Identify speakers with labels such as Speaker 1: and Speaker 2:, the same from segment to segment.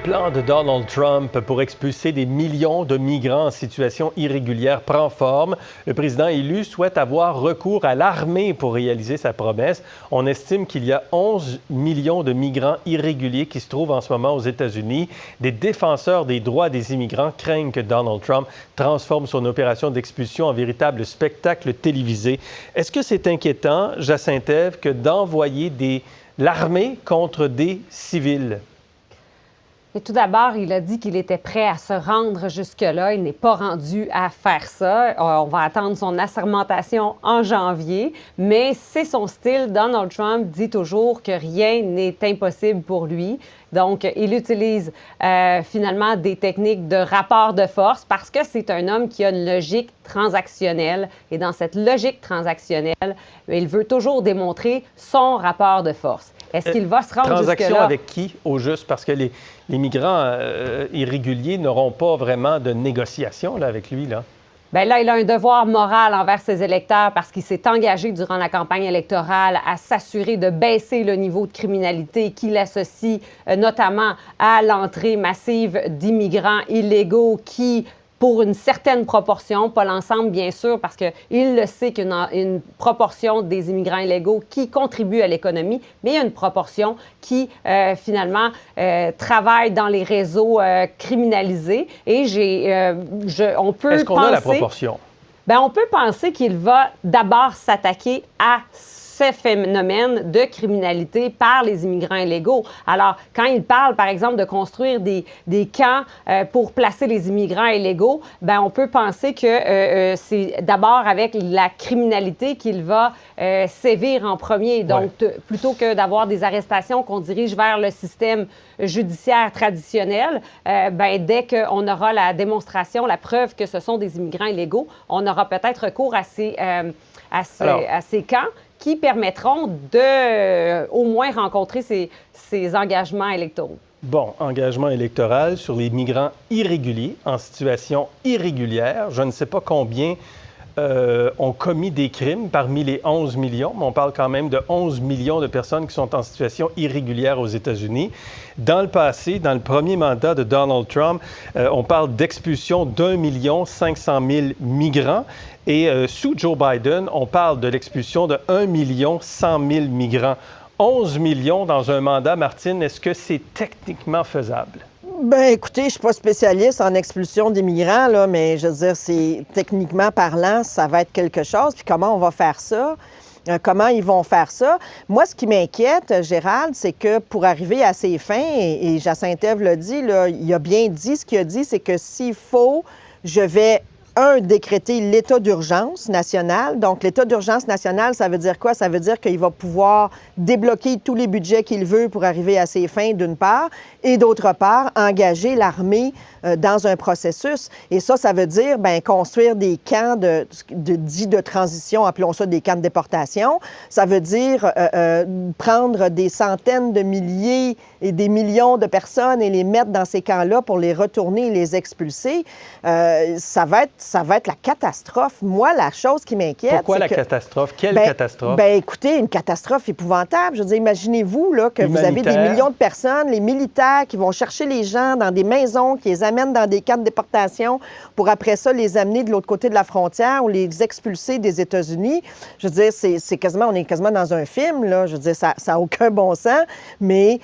Speaker 1: plan de Donald Trump pour expulser des millions de migrants en situation irrégulière prend forme. Le président élu souhaite avoir recours à l'armée pour réaliser sa promesse. On estime qu'il y a 11 millions de migrants irréguliers qui se trouvent en ce moment aux États-Unis. Des défenseurs des droits des immigrants craignent que Donald Trump transforme son opération d'expulsion en véritable spectacle télévisé. Est-ce que c'est inquiétant, Jacinthe Ève, que d'envoyer l'armée contre des civils?
Speaker 2: Et tout d'abord, il a dit qu'il était prêt à se rendre jusque-là. Il n'est pas rendu à faire ça. On va attendre son assermentation en janvier, mais c'est son style. Donald Trump dit toujours que rien n'est impossible pour lui. Donc, il utilise finalement des techniques de rapport de force parce que c'est un homme qui a une logique transactionnelle. Et dans cette logique transactionnelle, il veut toujours démontrer son rapport de force. Est-ce qu'il va se rendre jusque-là?
Speaker 1: Transaction avec qui, au juste? Parce que les migrants irréguliers n'auront pas vraiment de négociation là, avec lui, là.
Speaker 2: Bien là, il a un devoir moral envers ses électeurs parce qu'il s'est engagé durant la campagne électorale à s'assurer de baisser le niveau de criminalité qu'il associe notamment à l'entrée massive d'immigrants illégaux qui, pour une certaine proportion, pas l'ensemble bien sûr, parce qu'il le sait qu'il y a une proportion des immigrants illégaux qui contribuent à l'économie, mais il y a une proportion qui, finalement, travaille dans les réseaux criminalisés. Et on peut
Speaker 1: Est-ce qu'on a la proportion?
Speaker 2: Bien, on peut penser qu'il va d'abord s'attaquer à ce phénomène de criminalité par les immigrants illégaux. Alors, quand il parle, par exemple, de construire des camps pour placer les immigrants illégaux, bien, on peut penser que c'est d'abord avec la criminalité qu'il va sévir en premier. Donc, plutôt que d'avoir des arrestations qu'on dirige vers le système judiciaire traditionnel, bien, dès qu'on aura la démonstration, la preuve que ce sont des immigrants illégaux, on aura peut-être recours à ces camps qui permettront de au moins rencontrer ces engagements électoraux.
Speaker 1: Bon, engagement électoral sur les migrants irréguliers, en situation irrégulière. Je ne sais pas combien ont commis des crimes parmi les 11 millions, mais on parle quand même de 11 millions de personnes qui sont en situation irrégulière aux États-Unis. Dans le passé, dans le premier mandat de Donald Trump, on parle d'expulsion d'1 500 000 migrants. Et sous Joe Biden, on parle de l'expulsion de 1 100 000 migrants. 11 millions dans un mandat, Martine, est-ce que c'est techniquement faisable?
Speaker 3: Bien, écoutez, je ne suis pas spécialiste en expulsion des migrants, là, mais je veux dire, c'est techniquement parlant, ça va être quelque chose. Puis comment on va faire ça? Comment ils vont faire ça? Moi, ce qui m'inquiète, Gérald, c'est que pour arriver à ses fins, et Jacinthe Ève l'a dit, là, il a bien dit, ce qu'il a dit, c'est que s'il faut, je vais décréter l'état d'urgence national. Donc, l'état d'urgence national, ça veut dire quoi? Ça veut dire qu'il va pouvoir débloquer tous les budgets qu'il veut pour arriver à ses fins, d'une part, et d'autre part, engager l'armée dans un processus. Et ça veut dire bien, construire des camps dits de transition, appelons ça des camps de déportation. Ça veut dire prendre des centaines de milliers et des millions de personnes et les mettre dans ces camps-là pour les retourner et les expulser. Ça va être la catastrophe. Moi, la chose qui m'inquiète,
Speaker 1: pourquoi la catastrophe? Quelle catastrophe?
Speaker 3: Bien, écoutez, une catastrophe épouvantable. Je veux dire, imaginez-vous là, que vous avez des millions de personnes, les militaires qui vont chercher les gens dans des maisons, qui les amènent dans des camps de déportation pour après ça les amener de l'autre côté de la frontière ou les expulser des États-Unis. Je veux dire, on est quasiment dans un film, là. Je veux dire, ça n'a aucun bon sens. Mais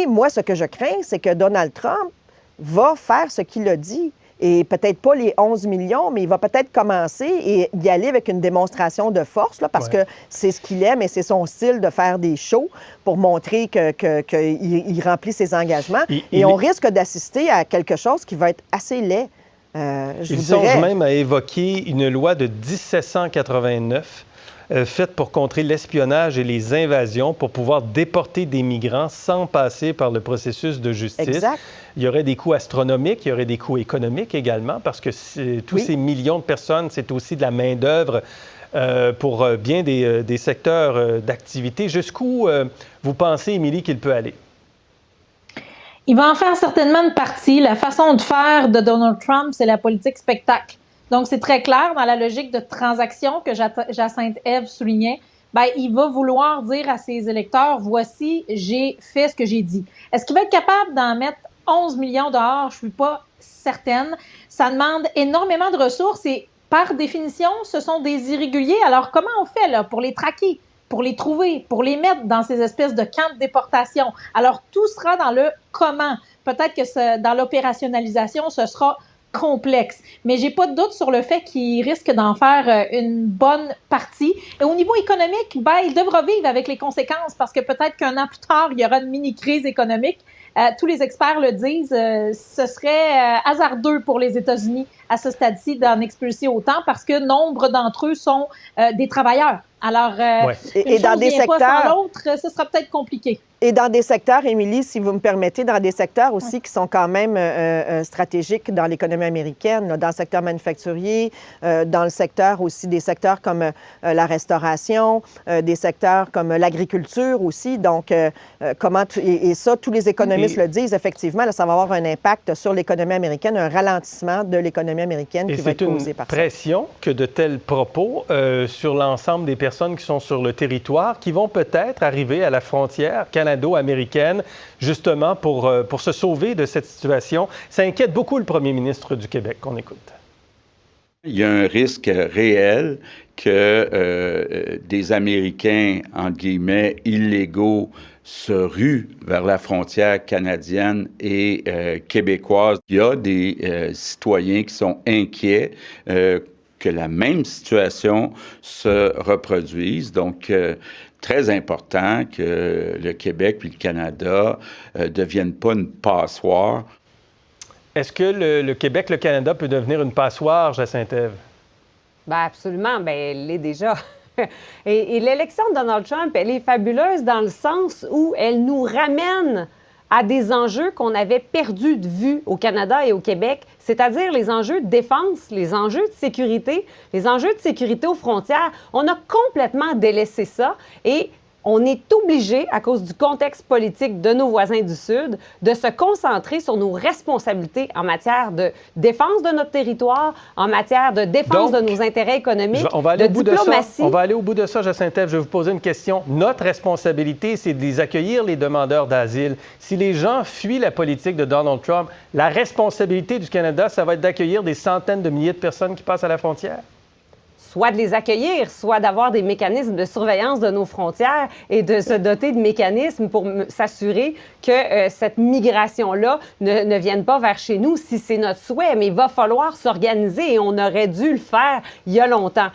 Speaker 3: moi, ce que je crains, c'est que Donald Trump va faire ce qu'il a dit. Et peut-être pas les 11 millions, mais il va peut-être commencer et y aller avec une démonstration de force, là, parce que c'est ce qu'il aime et c'est son style de faire des shows pour montrer qu'il remplit ses engagements. Et on risque d'assister à quelque chose qui va être assez laid.
Speaker 1: Il songe même à évoquer une loi de 1789 faite pour contrer l'espionnage et les invasions, pour pouvoir déporter des migrants sans passer par le processus de justice.
Speaker 3: Exact.
Speaker 1: Il y aurait des coûts astronomiques, il y aurait des coûts économiques également, parce que tous ces millions de personnes, c'est aussi de la main-d'œuvre pour bien des secteurs d'activité. Jusqu'où vous pensez, Émilie, qu'il peut aller?
Speaker 4: Il va en faire certainement une partie. La façon de faire de Donald Trump, c'est la politique spectacle. Donc, c'est très clair dans la logique de transaction que Jacinthe Ève soulignait. Bien, il va vouloir dire à ses électeurs, voici, j'ai fait ce que j'ai dit. Est-ce qu'il va être capable d'en mettre 11 millions dehors, je suis pas certaine. Ça demande énormément de ressources et par définition, ce sont des irréguliers. Alors, comment on fait là pour les traquer, pour les trouver, pour les mettre dans ces espèces de camps de déportation? Alors, tout sera dans le comment. Peut-être que dans l'opérationnalisation, ce sera complexe. Mais j'ai pas de doute sur le fait qu'ils risquent d'en faire une bonne partie. Et au niveau économique, il devra vivre avec les conséquences parce que peut-être qu'un an plus tard, il y aura une mini-crise économique. Tous les experts le disent, ce serait hasardeux pour les États-Unis à ce stade-ci d'en expulser autant parce que nombre d'entre eux sont des travailleurs. Alors,
Speaker 3: et dans des secteurs,
Speaker 4: l'autre, ce sera peut-être compliqué.
Speaker 3: Et dans des secteurs, Émilie, si vous me permettez, dans des secteurs aussi qui sont quand même stratégiques dans l'économie américaine, là, dans le secteur manufacturier, dans le secteur aussi, des secteurs comme la restauration, des secteurs comme l'agriculture aussi. Donc, et ça, tous les économistes le disent, effectivement, là, ça va avoir un impact sur l'économie américaine, un ralentissement de l'économie américaine qui va être causé par ça.
Speaker 1: Et c'est une pression que de tels propos sur l'ensemble des personnes qui sont sur le territoire, qui vont peut-être arriver à la frontière canado-américaine, justement pour se sauver de cette situation. Ça inquiète beaucoup le premier ministre du Québec, qu'on écoute.
Speaker 5: Il y a un risque réel que des Américains, entre guillemets, illégaux, se ruent vers la frontière canadienne et québécoise. Il y a des citoyens qui sont inquiets que la même situation se reproduise. Donc, très important que le Québec puis le Canada ne deviennent pas une passoire.
Speaker 1: Est-ce que le Québec, le Canada peut devenir une passoire, Jacinthe-Ève?
Speaker 2: Bien, absolument. Bien, elle l'est déjà. Et l'élection de Donald Trump, elle est fabuleuse dans le sens où elle nous ramène à des enjeux qu'on avait perdus de vue au Canada et au Québec, c'est-à-dire les enjeux de défense, les enjeux de sécurité aux frontières. On a complètement délaissé ça et on est obligé, à cause du contexte politique de nos voisins du Sud, de se concentrer sur nos responsabilités en matière de défense de notre territoire, en matière de défense de nos intérêts économiques, de diplomatie.
Speaker 1: On va aller au bout de ça, Jacinthe-Ève. Je vais vous poser une question. Notre responsabilité, c'est de les accueillir, les demandeurs d'asile. Si les gens fuient la politique de Donald Trump, la responsabilité du Canada, ça va être d'accueillir des centaines de milliers de personnes qui passent à la frontière?
Speaker 2: Soit de les accueillir, soit d'avoir des mécanismes de surveillance de nos frontières et de se doter de mécanismes pour s'assurer que cette migration-là ne vienne pas vers chez nous si c'est notre souhait. Mais il va falloir s'organiser et on aurait dû le faire il y a longtemps.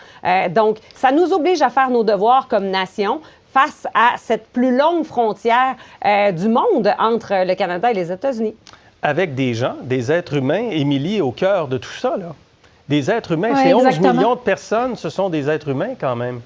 Speaker 2: Donc, ça nous oblige à faire nos devoirs comme nation face à cette plus longue frontière du monde entre le Canada et les États-Unis.
Speaker 1: Avec des gens, des êtres humains, Émilie, au cœur de tout ça, là. Des êtres humains, c'est 11 millions de personnes, ce sont des êtres humains quand même.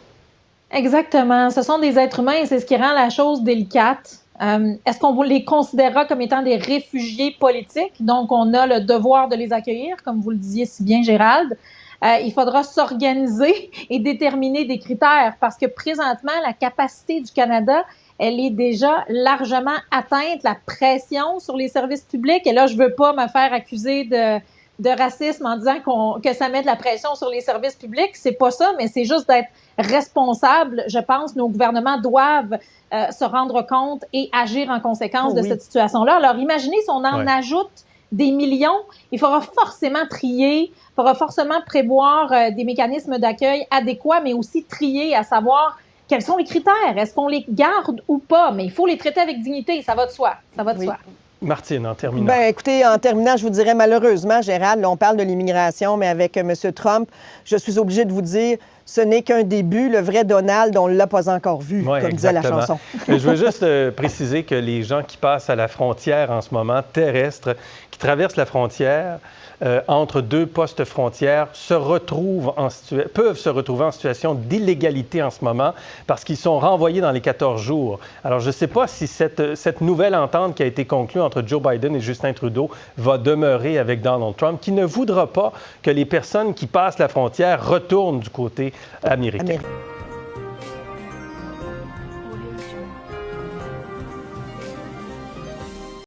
Speaker 4: Exactement, ce sont des êtres humains et c'est ce qui rend la chose délicate. Est-ce qu'on les considérera comme étant des réfugiés politiques? Donc, on a le devoir de les accueillir, comme vous le disiez si bien, Gérald. Il faudra s'organiser et déterminer des critères parce que présentement, la capacité du Canada, elle est déjà largement atteinte. La pression sur les services publics, et là, je veux pas me faire accuser de racisme en disant que ça met de la pression sur les services publics. C'est pas ça, mais c'est juste d'être responsable. Je pense que nos gouvernements doivent se rendre compte et agir en conséquence de cette situation-là. Alors, imaginez si on en ajoute des millions, il faudra forcément trier, il faudra forcément prévoir des mécanismes d'accueil adéquats, mais aussi trier à savoir quels sont les critères. Est-ce qu'on les garde ou pas? Mais il faut les traiter avec dignité, ça va de soi. Ça va de soi.
Speaker 1: Martine, en terminant.
Speaker 3: Bien, écoutez, en terminant, je vous dirais malheureusement, Gérald, là, on parle de l'immigration, mais avec M. Trump, je suis obligée de vous dire, ce n'est qu'un début. Le vrai Donald, on ne l'a pas encore vu, comme disait la chanson.
Speaker 1: Je veux juste préciser que les gens qui passent à la frontière en ce moment, terrestre, qui traversent la frontière entre deux postes frontières, peuvent se retrouver en situation d'illégalité en ce moment parce qu'ils sont renvoyés dans les 14 jours. Alors, je ne sais pas si cette nouvelle entente qui a été conclue entre Joe Biden et Justin Trudeau va demeurer avec Donald Trump, qui ne voudra pas que les personnes qui passent la frontière retournent du côté américain.